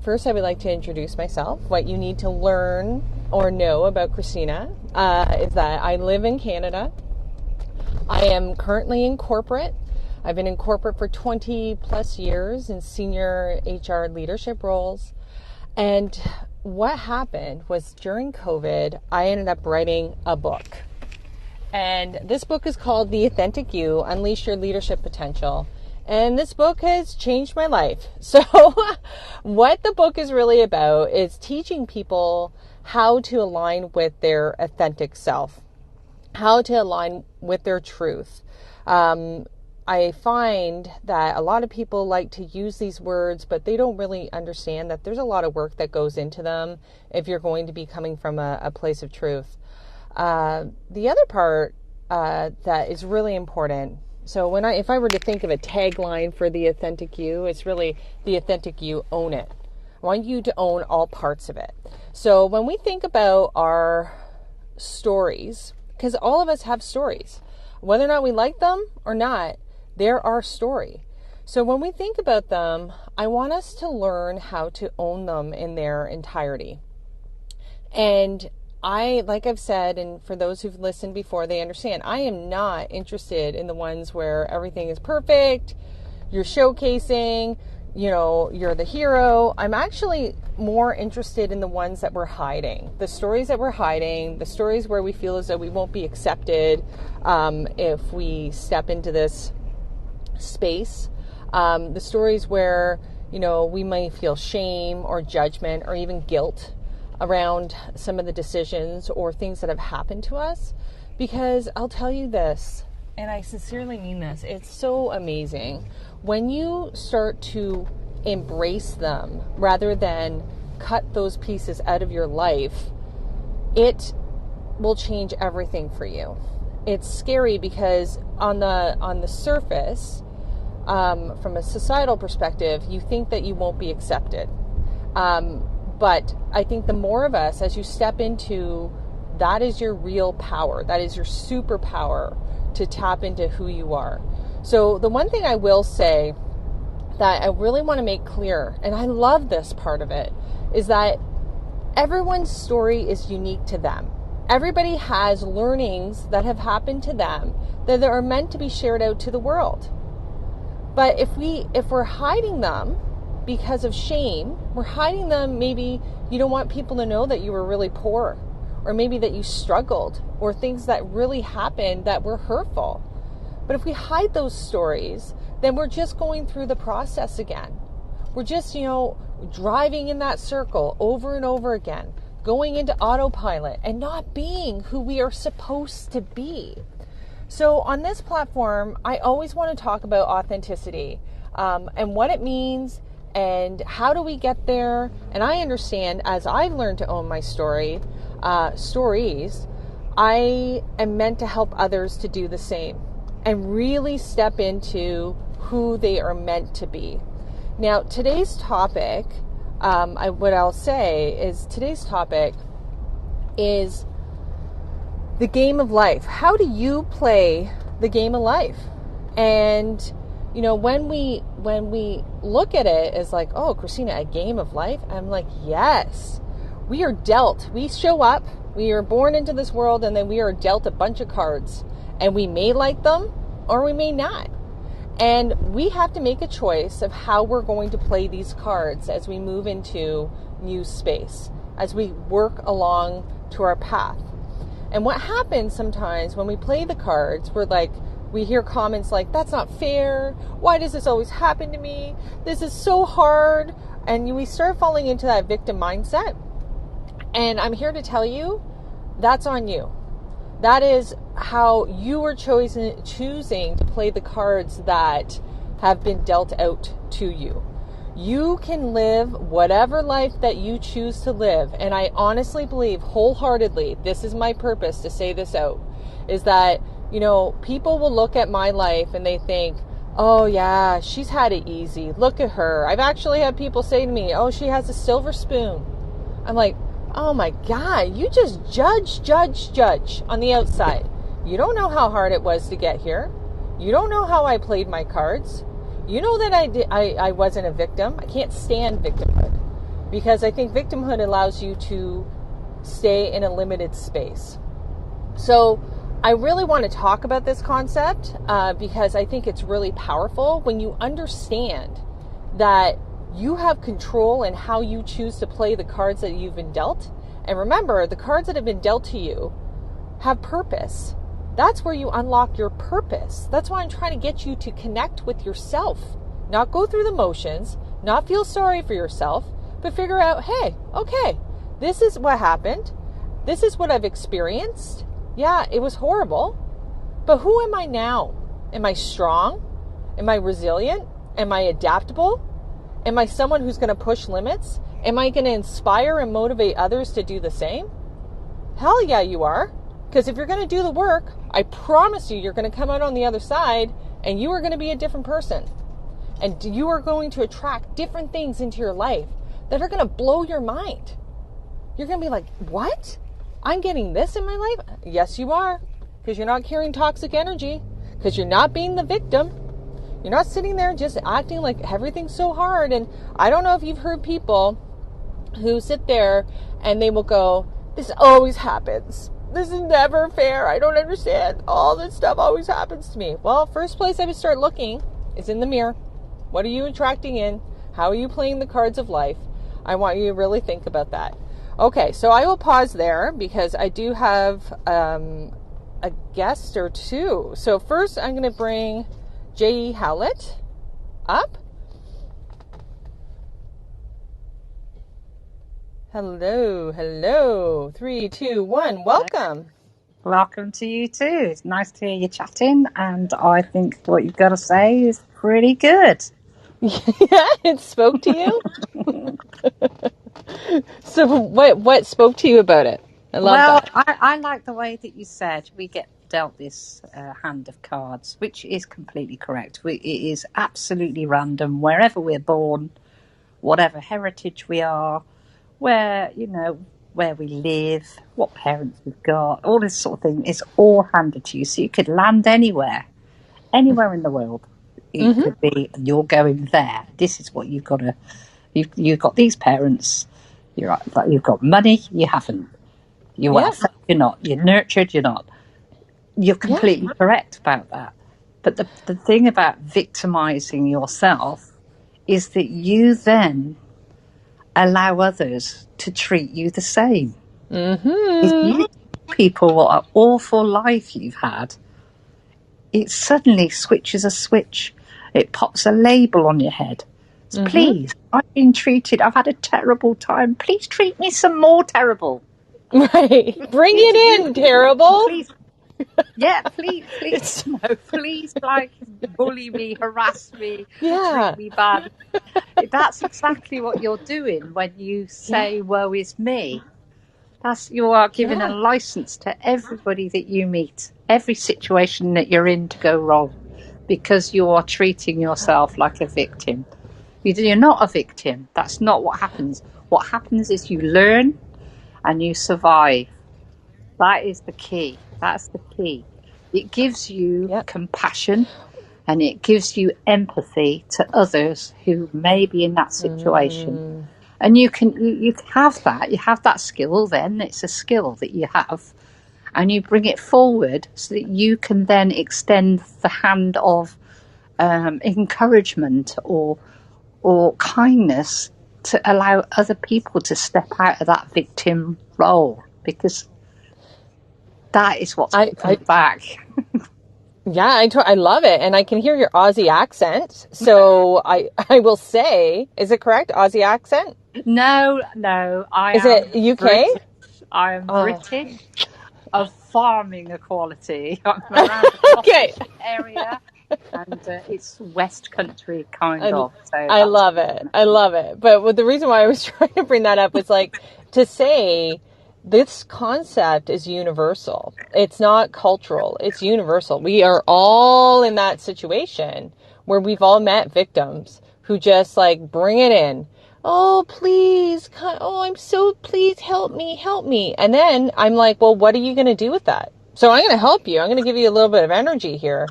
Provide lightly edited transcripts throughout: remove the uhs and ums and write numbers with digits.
First, I would like to introduce myself. What you need to learn or know about Kristina is that I live in Canada. I am currently in corporate. I've been in corporate for 20 plus years in senior HR leadership roles. And what happened was during COVID, I ended up writing a book. And this book is called The Authentic You, Unleash Your Leadership Potential. And this book has changed my life. So what the book is really about is teaching people how to align with their authentic self, how to align with their truth. I find that a lot of people like to use these words, but they don't really understand that there's a lot of work that goes into them if you're going to be coming from a place of truth. The other part that is really important, so if I were to think of a tagline for the authentic you, it's really the authentic you, own it. I want you to own all parts of it. So when we think about our stories, because all of us have stories, whether or not we like them or not, they're our story. So when we think about them, I want us to learn how to own them in their entirety. And like I've said, and for those who've listened before, they understand, I am not interested in the ones where everything is perfect, you're showcasing, you're the hero. I'm actually more interested in the ones that we're hiding, the stories that we're hiding, the stories where we feel as though we won't be accepted if we step into this space, the stories where, we might feel shame or judgment or even guilt around some of the decisions or things that have happened to us. Because I'll tell you this, and I sincerely mean this, it's so amazing when you start to embrace them rather than cut those pieces out of your life. It will change everything for you. It's scary because on the surface, from a societal perspective, you think that you won't be accepted. But I think the more of us, as you step into, that is your real power. That is your superpower to tap into who you are. So the one thing I will say that I really want to make clear, and I love this part of it, is that everyone's story is unique to them. Everybody has learnings that have happened to them that are meant to be shared out to the world. But if we're hiding them because of shame, we're hiding them, maybe you don't want people to know that you were really poor, or maybe that you struggled, or things that really happened that were hurtful. But if we hide those stories, then we're just going through the process again. We're just, driving in that circle over and over again, going into autopilot and not being who we are supposed to be. So on this platform, I always want to talk about authenticity and what it means and how do we get there. And I understand, as I've learned to own my stories, I am meant to help others to do the same and really step into who they are meant to be. Now, today's topic, today's topic is the game of life. How do you play the game of life? And, when we look at it as like, oh, Kristina, a game of life? I'm like, yes, we are dealt. We show up, we are born into this world, and then we are dealt a bunch of cards. And we may like them or we may not. And we have to make a choice of how we're going to play these cards as we move into new space, as we work along to our path. And what happens sometimes when we play the cards, we hear comments like, that's not fair. Why does this always happen to me? This is so hard. And we start falling into that victim mindset. And I'm here to tell you, that's on you. That is how you are choosing to play the cards that have been dealt out to you. You can live whatever life that you choose to live. And I honestly believe wholeheartedly, this is my purpose to say this out, is that, people will look at my life and they think, oh yeah, she's had it easy. Look at her. I've actually had people say to me, oh, she has a silver spoon. I'm like, oh my God, you just judge on the outside. You don't know how hard it was to get here. You don't know how I played my cards. You know that I wasn't a victim. I can't stand victimhood. because I think victimhood allows you to stay in a limited space. So I really want to talk about this concept because I think it's really powerful when you understand that you have control in how you choose to play the cards that you've been dealt. And remember, the cards that have been dealt to you have purpose. That's where you unlock your purpose. That's why I'm trying to get you to connect with yourself, not go through the motions, not feel sorry for yourself, but figure out, hey, okay, this is what happened. This is what I've experienced. Yeah, it was horrible, but who am I now? Am I strong? Am I resilient? Am I adaptable? Am I someone who's going to push limits? Am I going to inspire and motivate others to do the same? Hell yeah, you are. Because if you're going to do the work, I promise you're going to come out on the other side and you are going to be a different person. And you are going to attract different things into your life that are going to blow your mind. You're going to be like, what? I'm getting this in my life? Yes, you are. Because you're not carrying toxic energy. Because you're not being the victim. You're not sitting there just acting like everything's so hard. And I don't know if you've heard people who sit there and they will go, this always happens. This is never fair. I don't understand. All this stuff always happens to me. Well, first place I would start looking is in the mirror. What are you attracting in? How are you playing the cards of life? I want you to really think about that. Okay, so I will pause there because I do have a guest or two. So first I'm going to bring J.E. Howlett up. Hello. 3, 2, 1. Welcome. Welcome to you too. It's nice to hear you chatting, and I think what you've got to say is pretty good. Yeah, it spoke to you? So what spoke to you about it? I love that. I like the way that you said we get dealt this hand of cards, which is completely correct. It is absolutely random wherever we're born, whatever heritage we are, where we live, what parents we've got, all this sort of thing is all handed to you. So you could land anywhere in the world. It could be you're going there. This is what you've got to. You've got these parents. You've got money. You haven't. You're welfare. You're not. You're nurtured. You're not. You're completely correct about that. But the thing about victimizing yourself is that you then allow others to treat you the same. If you tell people what an awful life you've had, it suddenly switches a switch. It pops a label on your head. Please, I've been treated. I've had a terrible time. Please treat me some more terrible. Right. Bring it in, terrible. Please. Yeah, please. No, please, bully me, harass me, treat me bad. That's exactly what you're doing when you say, woe is me. You are giving a license to everybody that you meet, every situation that you're in to go wrong, because you are treating yourself like a victim. You're not a victim. That's not what happens. What happens is you learn and you survive. That is the key. That's the key. It gives you compassion and it gives you empathy to others who may be in that situation. And you have that. You have that skill then. It's a skill that you have. And you bring it forward so that you can then extend the hand of encouragement or kindness to allow other people to step out of that victim role, because that is what's coming back. Yeah, I love it. And I can hear your Aussie accent. So I will say, is it correct? Aussie accent? No. Is it UK? I am British of farming equality. I'm around the area. And it's West Country kind of. So I love it. But the reason why I was trying to bring that up was to say this concept is universal. It's not cultural. It's universal. We are all in that situation where we've all met victims who just bring it in. Oh, please. Please help me. And then I'm like, well, what are you going to do with that? So I'm going to help you. I'm going to give you a little bit of energy here.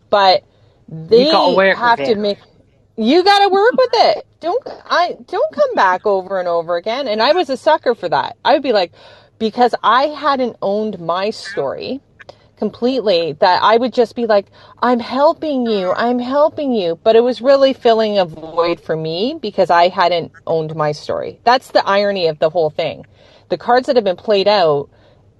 But you got to work with it. don't come back over and over again. And I was a sucker for that. I would be like, because I hadn't owned my story completely, that I would just be like, I'm helping you, I'm helping you. But it was really filling a void for me because I hadn't owned my story. That's the irony of the whole thing. The cards that have been played out,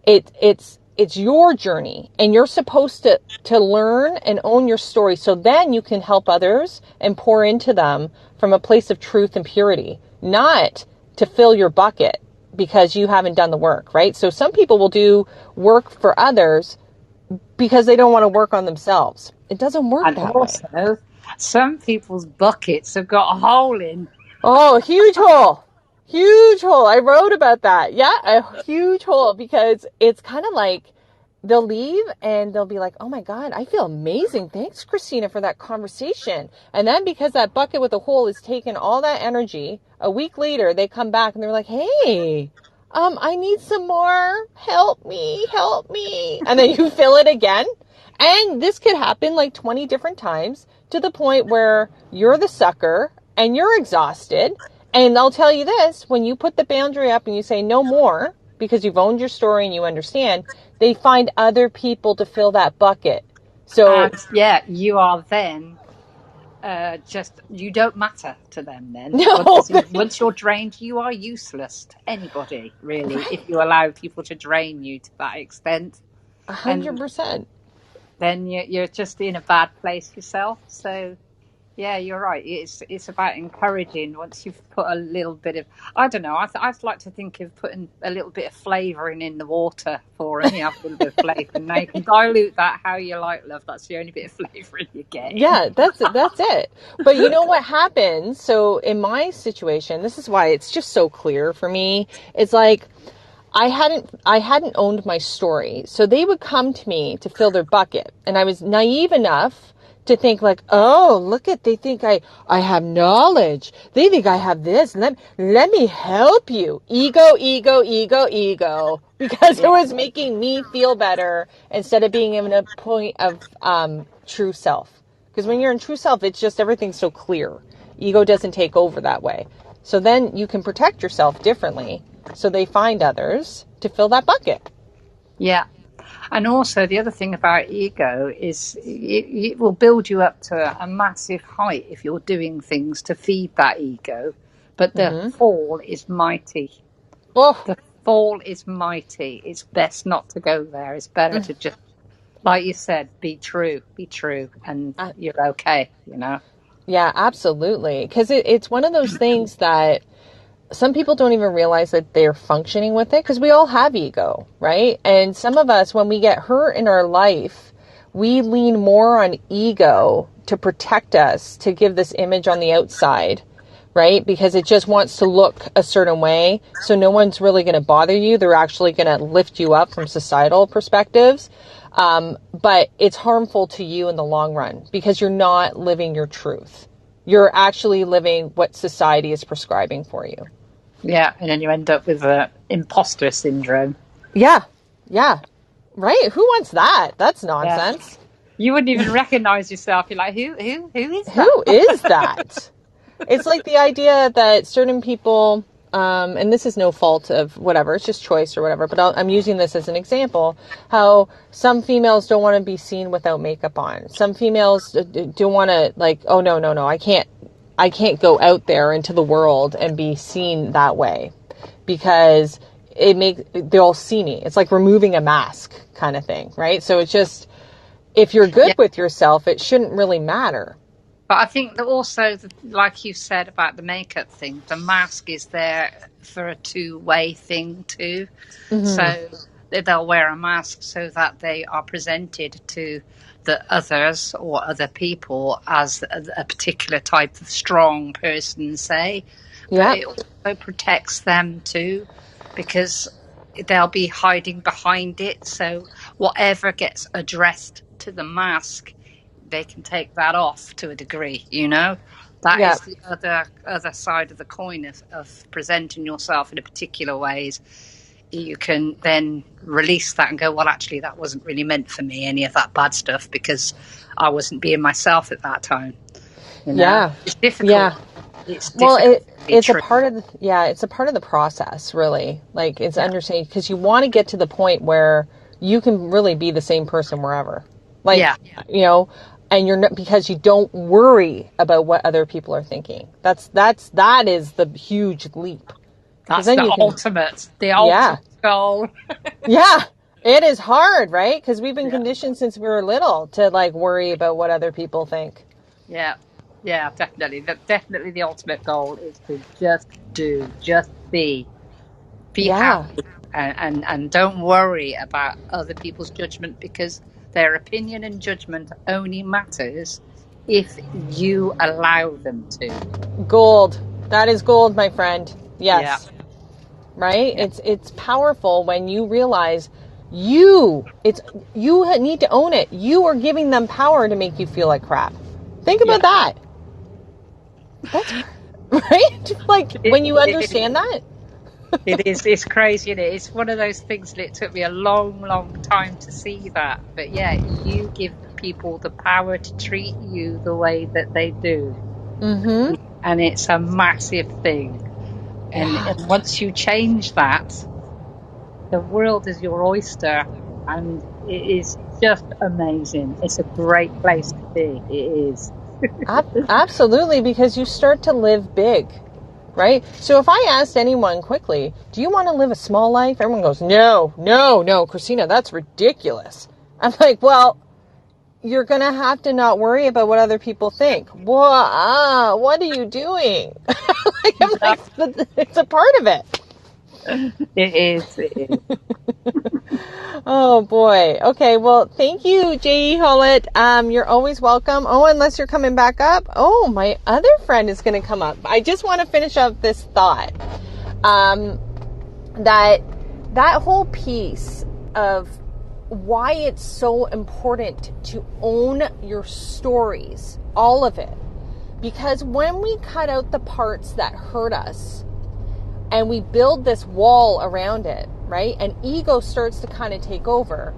it's your journey, and you're supposed to learn and own your story, so then you can help others and pour into them from a place of truth and purity, not to fill your bucket because you haven't done the work, right? So some people will do work for others because they don't want to work on themselves. It doesn't work And that way. also, some people's buckets have got a hole in. Oh, huge hole. Huge hole. I wrote about that. Yeah, a huge hole, because it's kind of like they'll leave and they'll be like, oh my God, I feel amazing. Thanks, Kristina, for that conversation. And then because that bucket with a hole is taking all that energy, a week later, they come back and they're like, hey, I need some more. Help me, help me. And then you fill it again. And this could happen like 20 different times to the point where you're the sucker and you're exhausted. And I'll tell you this, when you put the boundary up and you say no more, because you've owned your story and you understand, they find other people to fill that bucket. So And yeah, you are then you don't matter to them then. no, Once you're drained, you are useless to anybody, really, right, if you allow people to drain you to that extent. And 100%. then you're just in a bad place yourself. So yeah, you're right. It's about encouraging. Once you've put a little bit of, I don't know, I'd like to think of putting a little bit of flavouring in the water for them. You have a little bit of flavour, and now you can dilute that how you like, love. That's the only bit of flavouring you get. Yeah, that's it. But you know what happens? So in my situation, this is why it's just so clear for me. It's like I hadn't owned my story. So they would come to me to fill their bucket, and I was naive enough to think like, oh, they think I have knowledge. They think I have this. Let me help you. Ego, ego, ego, ego. Because it was making me feel better instead of being in a point of true self. Because when you're in true self, it's just everything's so clear. Ego doesn't take over that way. So then you can protect yourself differently. So they find others to fill that bucket. Yeah. And also the other thing about ego is it will build you up to a massive height if you're doing things to feed that ego. But the fall is mighty. Oh, The fall is mighty. It's best not to go there. It's better to just, like you said, be true, and you're okay, you know? yeah, absolutely. Because it's one of those things that some people don't even realize that they're functioning with it, because we all have ego, right? And some of us, when we get hurt in our life, we lean more on ego to protect us, to give this image on the outside, right? Because it just wants to look a certain way. So no one's really going to bother you. They're actually going to lift you up from societal perspectives. But it's harmful to you in the long run because you're not living your truth. You're actually living what society is prescribing for you. Yeah, and then you end up with imposter syndrome. Yeah, yeah, right. Who wants that? That's Yeah. nonsense. You wouldn't even recognize yourself. You're like, who is that? Who is that? It's like the idea that certain people, and this is no fault of whatever, it's just choice or whatever, but I'm using this as an example, how some females don't want to be seen without makeup on. Some females don't want to, like, oh, no, I can't go out there into the world and be seen that way because they'll see me. It's like removing a mask kind of thing, right? So it's just, if you're good with yourself, it shouldn't really matter. But I think that also, like you said about the makeup thing, the mask is there for a two-way thing too. Mm-hmm. So they'll wear a mask so that they are presented to the others or other people as a particular type of strong person, say. Yeah. But it also protects them too, because they'll be hiding behind it. So whatever gets addressed to the mask, they can take that off to a degree, you know? That is the other side of the coin of presenting yourself in a particular ways. You can then release that and go, well, actually, that wasn't really meant for me, any of that bad stuff, because I wasn't being myself at that time. You know? Yeah. It's difficult. Yeah. it's Well, difficult to be it's a true. part of it's a part of the process, really. Like, it's understanding, because you want to get to the point where you can really be the same person wherever. Like, Yeah, you know, and you're not, because you don't worry about what other people are thinking. That is the huge leap. Because that's then the you can, ultimate yeah, goal. yeah. It is hard, right? Because we've been Yeah, conditioned since we were little to, like, worry about what other people think. yeah, yeah, definitely. Definitely the ultimate goal is to just do, just be Yeah. happy, and don't worry about other people's judgment, because their opinion and judgment only matters if you allow them to. Gold. That is gold, my friend. Yeah, Yes. Right? yeah, It's powerful when you realize you need to own it. You are giving them power to make you feel like crap. Think yeah. about that. That's right? Like, It, when you it, understand that. it is. It's crazy, isn't it? It's one of those things that it took me a long, long time to see that. But yeah, you give people the power to treat you the way that they do, Mhm. and it's a massive thing. Yeah. And once you change that, the world is your oyster, and it is just amazing. It's a great place to be. It is. Absolutely, because you start to live big, right? So if I asked anyone quickly, do you want to live a small life? Everyone goes, no, no, no, Kristina, that's ridiculous. I'm like, well, you're going to have to not worry about what other people think. What are you doing? Like, I'm No, like, it's a part of it. it is. It is. Oh boy. Okay. Well, thank you, J.E. Hollett. You're always welcome. Oh, unless you're coming back up. Oh, my other friend is going to come up. I just want to finish up this thought. That whole piece of why it's so important to own your stories, all of it. Because when we cut out the parts that hurt us and we build this wall around it, right? And ego starts to kind of take over.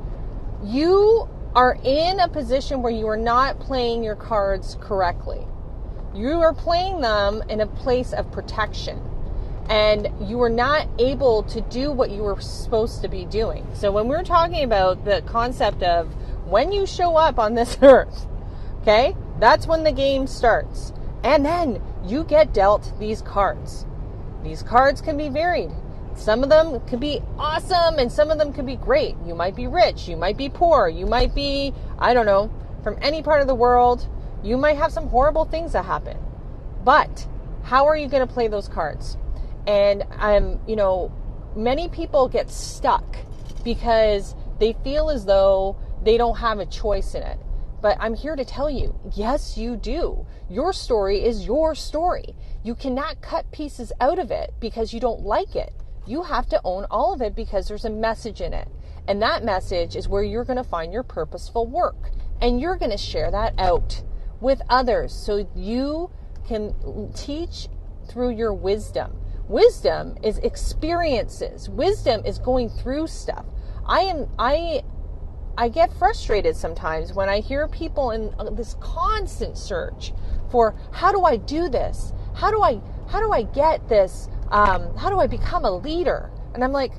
You are in a position where you are not playing your cards correctly. You are playing them in a place of protection. And you are not able to do what you were supposed to be doing. So when we're talking about the concept of when you show up on this earth, okay, that's when the game starts. And then you get dealt these cards. These cards can be varied. Some of them could be awesome and some of them could be great. You might be rich, you might be poor, you might be, I don't know, from any part of the world. You might have some horrible things that happen. But how are you going to play those cards? And many people get stuck because they feel as though they don't have a choice in it. But I'm here to tell you, yes, you do. Your story is your story. You cannot cut pieces out of it because you don't like it. You have to own all of it because there's a message in it. And that message is where you're going to find your purposeful work. And you're going to share that out with others so you can teach through your wisdom. Wisdom is experiences. Wisdom is going through stuff. I get frustrated sometimes when I hear people in this constant search for how do I do this? How do I get this? How do I become a leader? And I'm like,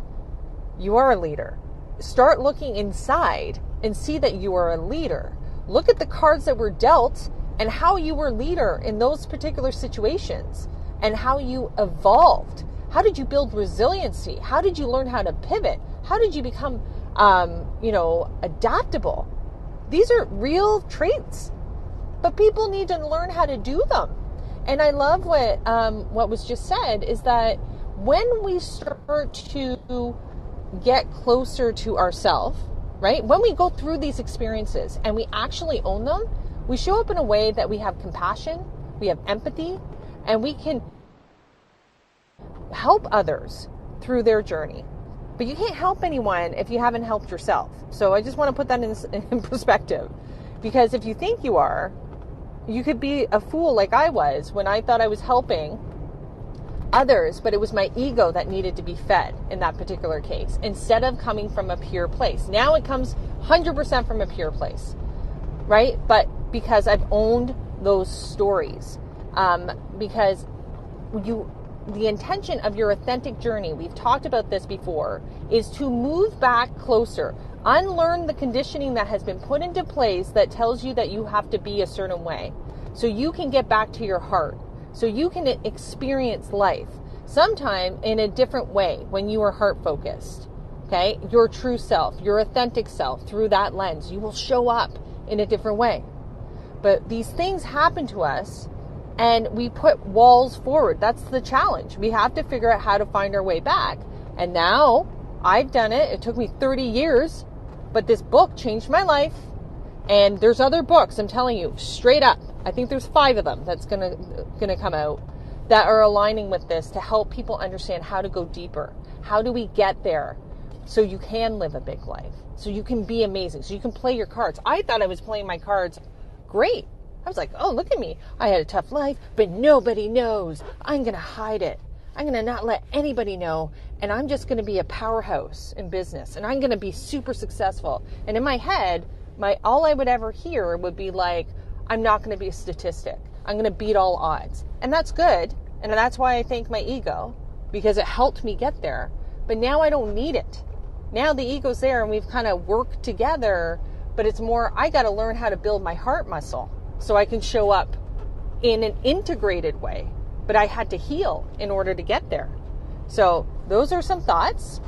you are a leader. Start looking inside and see that you are a leader. Look at the cards that were dealt and how you were leader in those particular situations and how you evolved. How did you build resiliency? How did you learn how to pivot? How did you become, adaptable? These are real traits, but people need to learn how to do them. And I love what was just said is that when we start to get closer to ourselves, right? When we go through these experiences and we actually own them, we show up in a way that we have compassion, we have empathy, and we can help others through their journey. But you can't help anyone if you haven't helped yourself. So I just want to put that in perspective. Because if you think you are, you could be a fool like I was when I thought I was helping others, but it was my ego that needed to be fed in that particular case, instead of coming from a pure place. Now it comes 100% from a pure place, right? But because I've owned those stories, because the intention of your authentic journey, we've talked about this before, is to move back closer, unlearn the conditioning that has been put into place that tells you that you have to be a certain way, so you can get back to your heart, so you can experience life sometime in a different way when you are heart focused. Okay, your true self, your authentic self, through that lens, you will show up in a different way. But these things happen to us and we put walls forward. That's the challenge. We have to figure out how to find our way back. And now I've done it. It took me 30 years, but this book changed my life. And there's other books, I'm telling you, straight up. I think there's 5 of them that's gonna come out that are aligning with this to help people understand how to go deeper. How do we get there so you can live a big life, so you can be amazing, so you can play your cards. I thought I was playing my cards great. I was like, oh, look at me. I had a tough life, but nobody knows. I'm going to hide it. I'm going to not let anybody know. And I'm just going to be a powerhouse in business. And I'm going to be super successful. And in my head, all I would ever hear would be like, I'm not going to be a statistic. I'm going to beat all odds. And that's good. And that's why I thank my ego, because it helped me get there. But now I don't need it. Now the ego's there and we've kind of worked together, but it's more, I got to learn how to build my heart muscle so I can show up in an integrated way. But I had to heal in order to get there. So those are some thoughts.